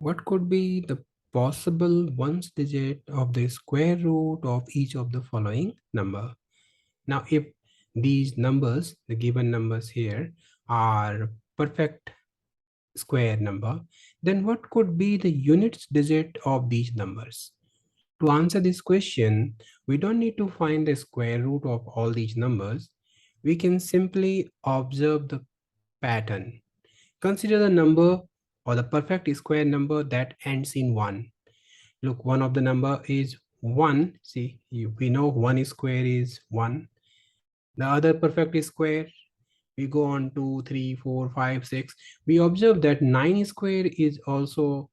What could be the possible ones digit of the square root of each of the following number? Now, if these numbers, the given numbers here, are perfect square number, then what could be the units digit of these numbers? To answer this question, we don't need to find the square root of all these numbers. We can simply observe the pattern. Consider the number or the perfect square number that ends in 1. Look, one of the number is 1. See, we know 1 square is 1. The other perfect square, we go on 2, 3, 4, 5, 6. We observe that 9 square is also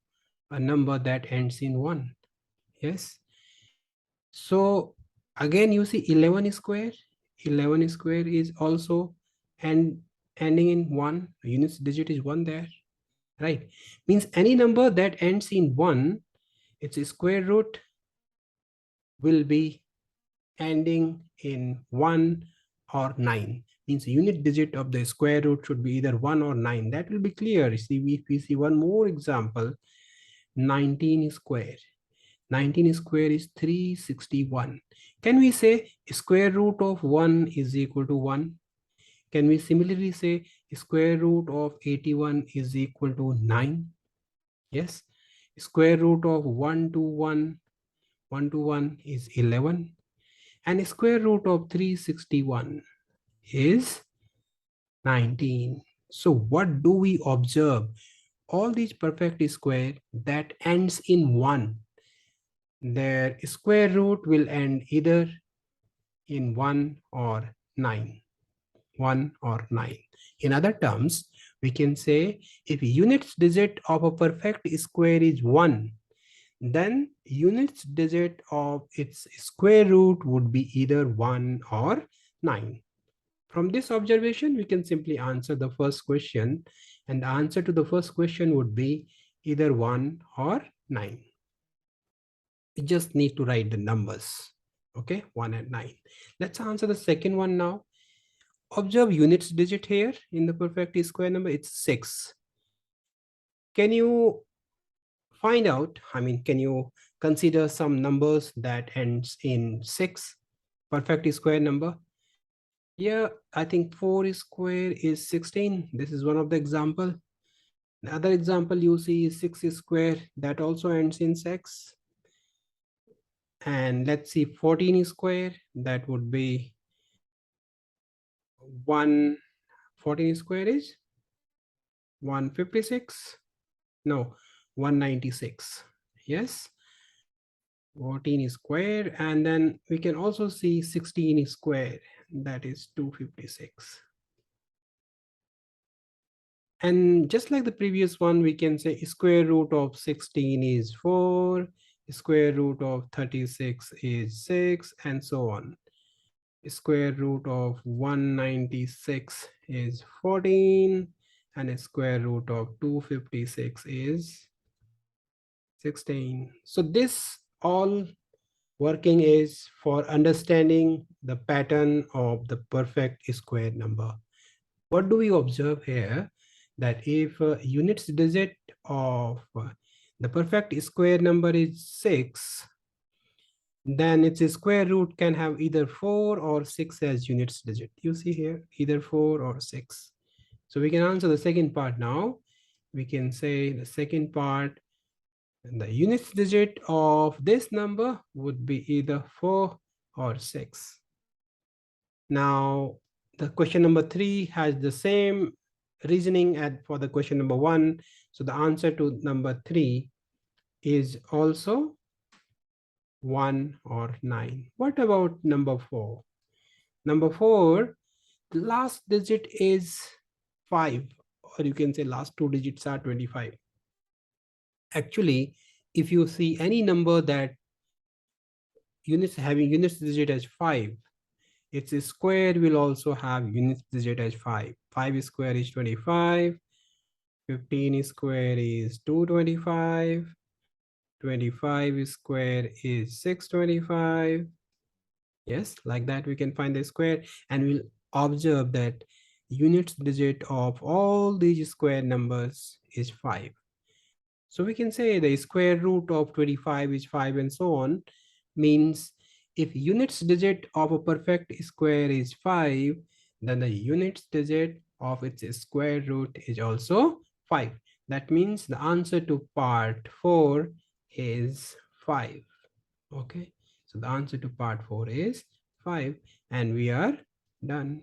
a number that ends in 1. Yes. So again, you see 11 square. 11 square is also and ending in 1. Units digit is 1 there, right? Means any number that ends in 1, its square root will be ending in 1 or 9. Means unit digit of the square root should be either 1 or 9. That will be clear. See, if we see one more example, 19 square. 19 square is 361. Can we say square root of 1 is equal to 1? Can we similarly say square root of 81 is equal to 9? Yes. Square root of 1 to 1, 1 to 1 is 11. And square root of 361 is 19. So what do we observe? All these perfect square that ends in 1, their square root will end either in 1 or 9. 1 or 9. In other terms, we can say if units digit of a perfect square is 1, then units digit of its square root would be either 1 or 9. From this observation, we can simply answer the first question, and the answer to the first question would be either 1 or 9. We just need to write the numbers. Okay, 1 and 9. Let's answer the second one now. Observe units digit here in the perfect square number, it's 6. Can you find out, can you consider some numbers that ends in 6, perfect square number? Yeah, I think 4 square is 16. This is one of the example. The other example you see is 6 square, that also ends in 6. And let's see 14 square, that would be 14 square is 156. No, 196. Yes, 14 square. And then we can also see 16 square, that is 256. And just like the previous one, we can say square root of 16 is 4, square root of 36 is 6, and so on. Square root of 196 is 14, and a square root of 256 is 16. So this all working is for understanding the pattern of the perfect square number. What do we observe here? That if units digit of the perfect square number is 6, then its square root can have either 4 or 6 as units digit. You see here, either 4 or 6. So we can answer the second part now. We can say the second part, the units digit of this number would be either 4 or 6. Now, the question number 3 has the same reasoning as for the question number 1. So the answer to number 3 is also 1 or 9. What about number 4? Number 4, the last digit is 5, or you can say last 2 digits are 25. Actually, if you see any number that having units digit as 5, its square will also have units digit as 5. 5 square is 25. 15 square is 225. 25 square is 625. Yes, like that we can find the square, and we'll observe that units digit of all these square numbers is 5. So we can say the square root of 25 is 5 and so on. Means if units digit of a perfect square is 5, then the units digit of its square root is also 5. That means the answer to part 4 is 5. Okay. So the answer to part 4 is 5 and we are done.